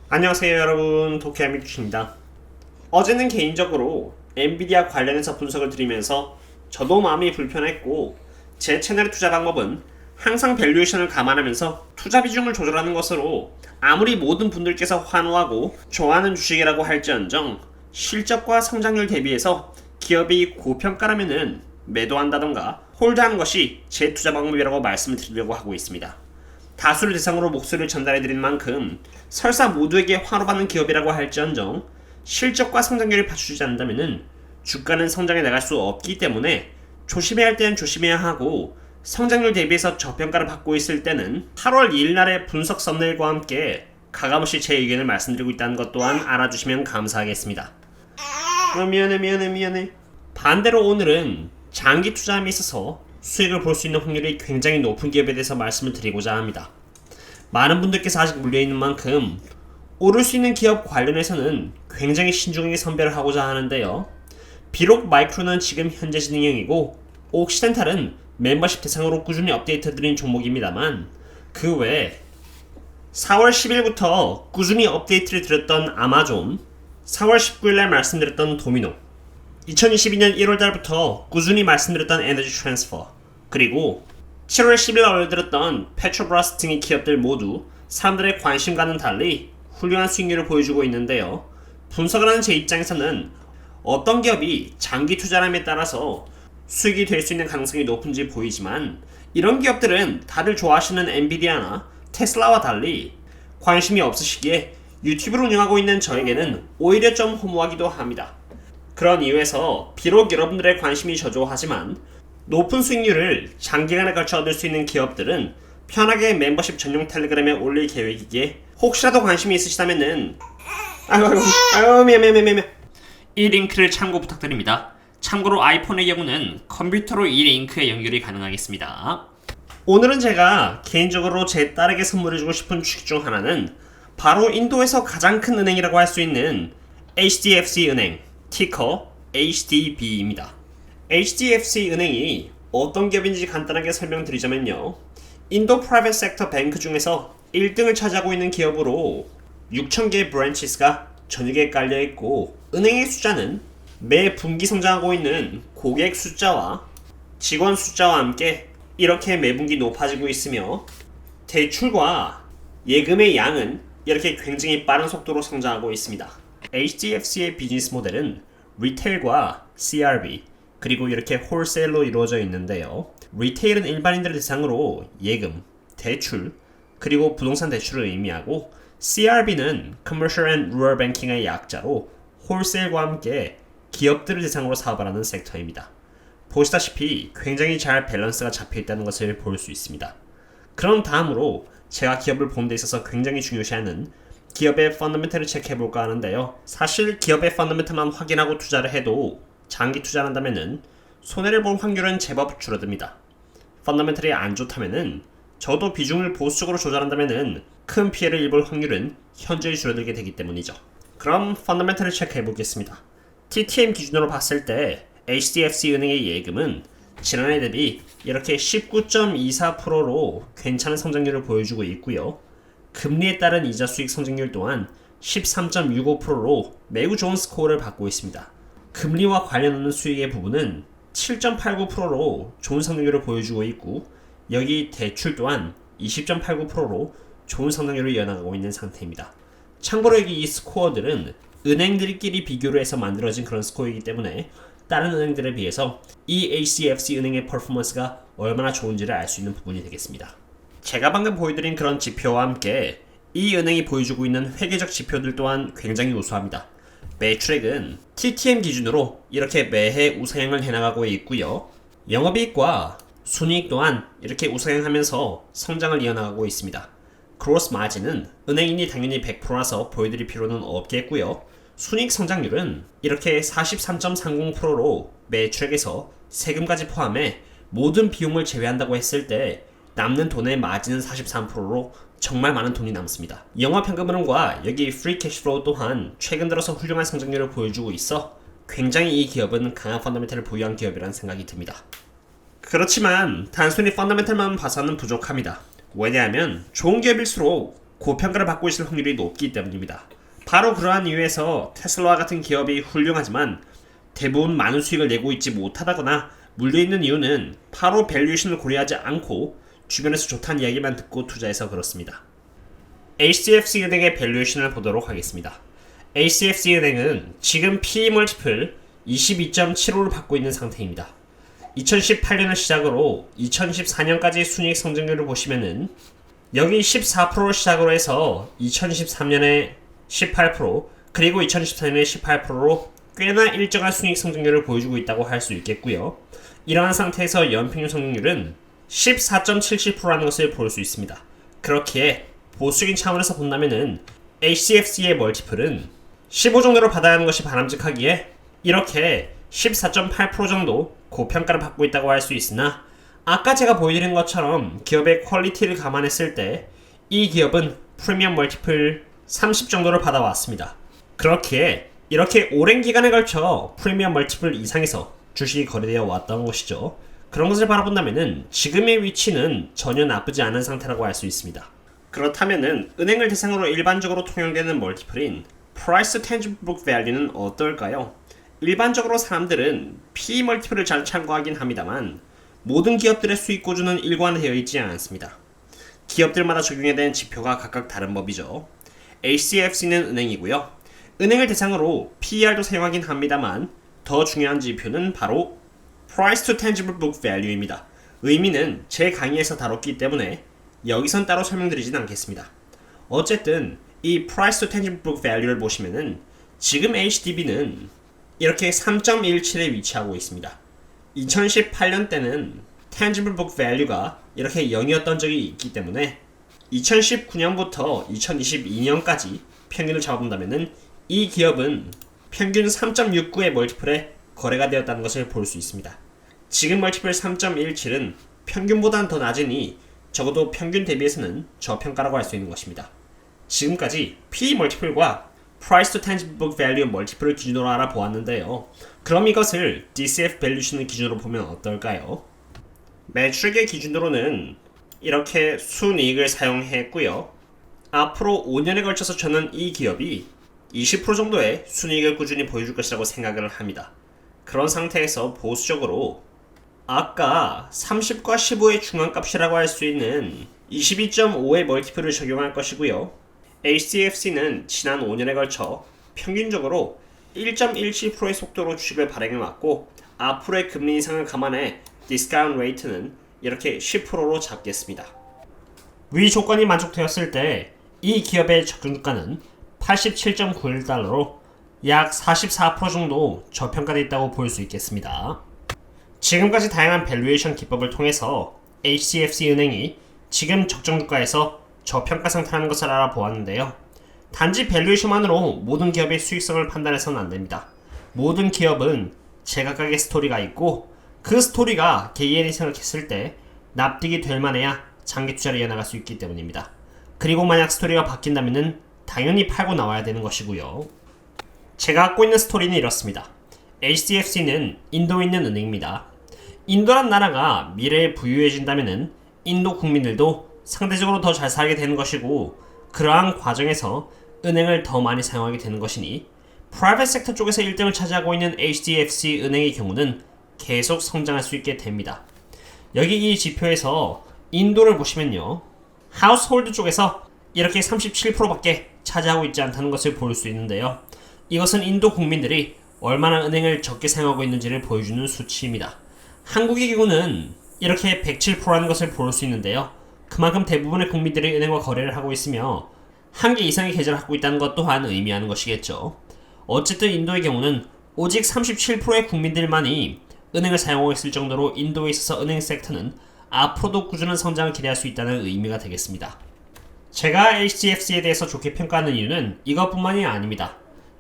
안녕하세요 여러분, 도쿄야미큐입니다. 어제는 개인적으로 엔비디아 관련해서 분석을 드리면서 저도 마음이 불편했고, 제 채널의 투자 방법은 항상 밸류에이션을 감안하면서 투자 비중을 조절하는 것으로 아무리 모든 분들께서 환호하고 좋아하는 주식이라고 할지언정 실적과 성장률 대비해서 기업이 고평가라면은 매도한다던가 홀드하는 것이 제 투자 방법이라고 말씀을 드리려고 하고 있습니다. 다수를 대상으로 목소리를 전달해드린 만큼 설사 모두에게 환호받는 기업이라고 할지언정 실적과 성장률을 받쳐주지 않는다면 주가는 성장해 나갈 수 없기 때문에 조심해야 할 때는 조심해야 하고, 성장률 대비해서 저평가를 받고 있을 때는 8월 2일 날의 분석 썸네일과 함께 가감없이 제 의견을 말씀드리고 있다는 것 또한 알아주시면 감사하겠습니다. 미안해. 반대로 오늘은 장기 투자함에 있어서 수익을 볼 수 있는 확률이 굉장히 높은 기업에 대해서 말씀을 드리고자 합니다. 많은 분들께서 아직 물려있는 만큼 오를 수 있는 기업 관련해서는 굉장히 신중하게 선별을 하고자 하는데요. 비록 마이크로는 지금 현재 진행형이고 옥시덴탈은 멤버십 대상으로 꾸준히 업데이트드린 종목입니다만, 그 외에 4월 10일부터 꾸준히 업데이트를 드렸던 아마존, 4월 19일날 말씀드렸던 도미노, 2022년 1월달부터 꾸준히 말씀드렸던 에너지 트랜스퍼, 그리고 7월 10일 올려드렸던 페트로브라스 등의 기업들 모두 사람들의 관심과는 달리 훌륭한 수익률을 보여주고 있는데요. 분석을 하는 제 입장에서는 어떤 기업이 장기 투자람에 따라서 수익이 될 수 있는 가능성이 높은지 보이지만, 이런 기업들은 다들 좋아하시는 엔비디아나 테슬라와 달리 관심이 없으시기에 유튜브를 운영하고 있는 저에게는 오히려 좀 허무하기도 합니다. 그런 이유에서 비록 여러분들의 관심이 저조하지만 높은 수익률을 장기간에 걸쳐 얻을 수 있는 기업들은 편하게 멤버십 전용 텔레그램에 올릴 계획이기에 혹시라도 관심이 있으시다면은 미안. 이 링크를 참고 부탁드립니다. 참고로 아이폰의 경우는 컴퓨터로 이 링크에 연결이 가능하겠습니다. 오늘은 제가 개인적으로 제 딸에게 선물해주고 싶은 주식 중 하나는 바로 인도에서 가장 큰 은행이라고 할 수 있는 HDFC 은행, 티커 HDB입니다. HDFC 은행이 어떤 기업인지 간단하게 설명드리자면요, 인도 프라이빗 섹터 뱅크 중에서 1등을 차지하고 있는 기업으로 6,000개의 브랜치스가 전역에 깔려있고, 은행의 숫자는 매 분기 성장하고 있는 고객 숫자와 직원 숫자와 함께 이렇게 매분기 높아지고 있으며, 대출과 예금의 양은 이렇게 굉장히 빠른 속도로 성장하고 있습니다. HDFC의 비즈니스 모델은 리테일과 CRB 그리고 이렇게 홀세일로 이루어져 있는데요. 리테일은 일반인들 대상으로 예금, 대출, 그리고 부동산 대출을 의미하고, CRB는 Commercial and Rural Banking의 약자로 홀세일과 함께 기업들을 대상으로 사업을 하는 섹터입니다. 보시다시피 굉장히 잘 밸런스가 잡혀 있다는 것을 볼 수 있습니다. 그럼 다음으로 제가 기업을 보는 데 있어서 굉장히 중요시하는 기업의 펀더멘털을 체크해볼까 하는데요. 사실 기업의 펀더멘털만 확인하고 투자를 해도 장기 투자를 한다면은 손해를 볼 확률은 제법 줄어듭니다. 펀더멘털이 안 좋다면은 저도 비중을 보수적으로 조절한다면은 큰 피해를 입을 확률은 현저히 줄어들게 되기 때문이죠. 그럼 펀더멘털을 체크해보겠습니다. TTM 기준으로 봤을 때 HDFC 은행의 예금은 지난해 대비 이렇게 19.24%로 괜찮은 성장률을 보여주고 있고요. 금리에 따른 이자 수익 성장률 또한 13.65%로 매우 좋은 스코어를 받고 있습니다. 금리와 관련하는 수익의 부분은 7.89%로 좋은 성장률을 보여주고 있고, 여기 대출 또한 20.89%로 좋은 성장률을 이어나가고 있는 상태입니다. 참고로 여기 이 스코어들은 은행들끼리 비교를 해서 만들어진 그런 스코어이기 때문에 다른 은행들에 비해서 이 HDFC 은행의 퍼포먼스가 얼마나 좋은지를 알 수 있는 부분이 되겠습니다. 제가 방금 보여드린 그런 지표와 함께 이 은행이 보여주고 있는 회계적 지표들 또한 굉장히 우수합니다. 매출액은 TTM 기준으로 이렇게 매해 우상향을 해나가고 있고요. 영업이익과 순이익 또한 이렇게 우상향하면서 성장을 이어나가고 있습니다. 그로스 마진은 은행인이 당연히 100%라서 보여드릴 필요는 없겠고요. 순이익 성장률은 이렇게 43.30%로 매출액에서 세금까지 포함해 모든 비용을 제외한다고 했을 때 남는 돈의 마진은 43%로 정말 많은 돈이 남습니다. 영업현금흐름과 여기 프리 캐시플로우 또한 최근 들어서 훌륭한 성장률을 보여주고 있어 굉장히 이 기업은 강한 펀더멘털을 보유한 기업이라는 생각이 듭니다. 그렇지만 단순히 펀더멘털만 봐서는 부족합니다. 왜냐하면 좋은 기업일수록 고평가를 받고 있을 확률이 높기 때문입니다. 바로 그러한 이유에서 테슬라와 같은 기업이 훌륭하지만 대부분 많은 수익을 내고 있지 못하다거나 물려있는 이유는 바로 밸류에이션을 고려하지 않고 주변에서 좋다는 이야기만 듣고 투자해서 그렇습니다. HDFC 은행의 밸류에이션을 보도록 하겠습니다. HDFC 은행은 지금 PE 멀티플 22.75를 받고 있는 상태입니다. 2018년을 시작으로 2014년까지 순이익 성장률을 보시면은 여기 14%를 시작으로 해서 2013년에 18% 그리고 2014년에 18%로 꽤나 일정한 순이익 성장률을 보여주고 있다고 할 수 있겠고요. 이러한 상태에서 연평균 성장률은 14.77%라는 것을 볼 수 있습니다. 그렇기에 보수적인 차원에서 본다면은 HDFC의 멀티플은 15 정도를 받아야 하는 것이 바람직하기에 이렇게 14.8% 정도 고평가를 받고 있다고 할 수 있으나 아까 제가 보여드린 것처럼 기업의 퀄리티를 감안했을 때 이 기업은 프리미엄 멀티플 30 정도를 받아왔습니다. 그렇기에 이렇게 오랜 기간에 걸쳐 프리미엄 멀티플 이상에서 주식이 거래되어 왔던 것이죠. 그런 것을 바라본다면 지금의 위치는 전혀 나쁘지 않은 상태라고 할 수 있습니다. 그렇다면 은행을 대상으로 일반적으로 통용되는 멀티플인 Price to Tangible Book Value는 어떨까요? 일반적으로 사람들은 PE 멀티플을 잘 참고하긴 합니다만 모든 기업들의 수익 구조는 일관되어 있지 않습니다. 기업들마다 적용해야 되는 지표가 각각 다른 법이죠. HDFC는 은행이고요. 은행을 대상으로 PER도 사용하긴 합니다만 더 중요한 지표는 바로 Price to Tangible Book Value입니다. 의미는 제 강의에서 다뤘기 때문에 여기선 따로 설명드리진 않겠습니다. 어쨌든 이 Price to Tangible Book Value를 보시면은 지금 HDB는 이렇게 3.17에 위치하고 있습니다. 2018년 때는 Tangible Book Value가 이렇게 0이었던 적이 있기 때문에 2019년부터 2022년까지 평균을 잡아본다면은 이 기업은 평균 3.69의 멀티플에 거래가 되었다는 것을 볼 수 있습니다. 지금 멀티플 3.17은 평균보다는 더 낮으니 적어도 평균 대비해서는 저평가라고 할 수 있는 것입니다. 지금까지 PE 멀티플과 Price to Tangible Book Value 멀티플을 기준으로 알아보았는데요. 그럼 이것을 DCF 밸류에이션을 기준으로 보면 어떨까요? 매출액의 기준으로는 이렇게 순이익을 사용했고요. 앞으로 5년에 걸쳐서 저는 이 기업이 20% 정도의 순이익을 꾸준히 보여줄 것이라고 생각을 합니다. 그런 상태에서 보수적으로 아까 30과 15의 중간값이라고 할 수 있는 22.5의 멀티플을 적용할 것이고요. HDFC는 지난 5년에 걸쳐 평균적으로 1.17%의 속도로 주식을 발행해왔고 앞으로의 금리 인상을 감안해 디스카운트 레이트는 이렇게 10%로 잡겠습니다. 위 조건이 만족되었을 때 이 기업의 적정주가는 87.91달러로 약 44% 정도 저평가되어 있다고 볼 수 있겠습니다. 지금까지 다양한 밸류에이션 기법을 통해서 HDFC 은행이 지금 적정주가에서 저평가 상태라는 것을 알아보았는데요. 단지 밸류에이션만으로 모든 기업의 수익성을 판단해서는 안됩니다. 모든 기업은 제각각의 스토리가 있고 그 스토리가 개인이 생각했을 때 납득이 될 만해야 장기 투자를 이어나갈 수 있기 때문입니다. 그리고 만약 스토리가 바뀐다면 당연히 팔고 나와야 되는 것이고요. 제가 갖고 있는 스토리는 이렇습니다. HDFC는 인도에 있는 은행입니다. 인도란 나라가 미래에 부유해진다면 인도 국민들도 상대적으로 더 잘 살게 되는 것이고 그러한 과정에서 은행을 더 많이 사용하게 되는 것이니 프라이빗 섹터 쪽에서 1등을 차지하고 있는 HDFC 은행의 경우는 계속 성장할 수 있게 됩니다. 여기 이 지표에서 인도를 보시면요. 하우스홀드 쪽에서 이렇게 37%밖에 차지하고 있지 않다는 것을 볼 수 있는데요. 이것은 인도 국민들이 얼마나 은행을 적게 사용하고 있는지를 보여주는 수치입니다. 한국의 경우는 이렇게 107%라는 것을 볼 수 있는데요. 그만큼 대부분의 국민들이 은행과 거래를 하고 있으며 한 개 이상의 계좌를 갖고 있다는 것 또한 의미하는 것이겠죠. 어쨌든 인도의 경우는 오직 37%의 국민들만이 은행을 사용하고 있을 정도로 인도에 있어서 은행 섹터는 앞으로도 꾸준한 성장을 기대할 수 있다는 의미가 되겠습니다. 제가 HDFC에 대해서 좋게 평가하는 이유는 이것뿐만이 아닙니다.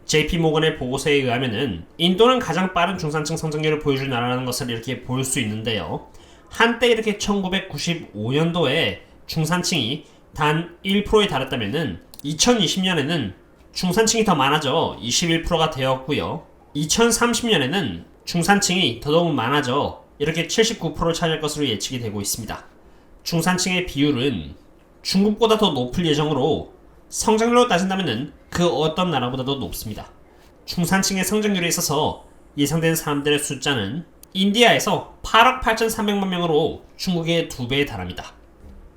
JP모건의 보고서에 의하면은 인도는 가장 빠른 중산층 성장률을 보여준 나라라는 것을 이렇게 볼 수 있는데요. 한때 이렇게 1995년도에 중산층이 단 1%에 달했다면은 2020년에는 중산층이 더 많아져 21%가 되었고요. 2030년에는 중산층이 더더욱 많아져 이렇게 79%를 차지할 것으로 예측이 되고 있습니다. 중산층의 비율은 중국보다 더 높을 예정으로 성장률로 따진다면 그 어떤 나라보다도 높습니다. 중산층의 성장률에 있어서 예상되는 사람들의 숫자는 인디아에서 8억 8,300만 명으로 중국의 2배에 달합니다.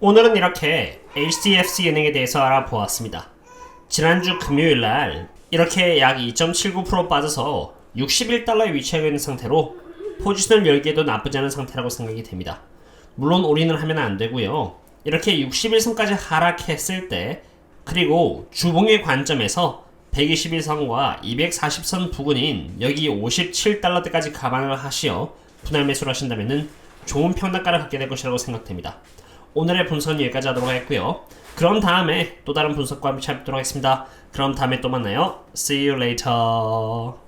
오늘은 이렇게 HDFC 은행에 대해서 알아보았습니다. 지난주 금요일날 이렇게 약 2.79% 빠져서 61달러에 위치하고 있는 상태로 포지션을 열기에도 나쁘지 않은 상태라고 생각이 됩니다. 물론 올인을 하면 안 되고요. 이렇게 61선까지 하락했을 때 그리고 주봉의 관점에서 121선과 240선 부근인 여기 57달러대까지 감안을 하시어 분할 매수를 하신다면 좋은 평단가를 갖게 될 것이라고 생각됩니다. 오늘의 분석은 여기까지 하도록 하겠고요. 그럼 다음에 또 다른 분석과 함께 찾도록 하겠습니다. 그럼 다음에 또 만나요. See you later.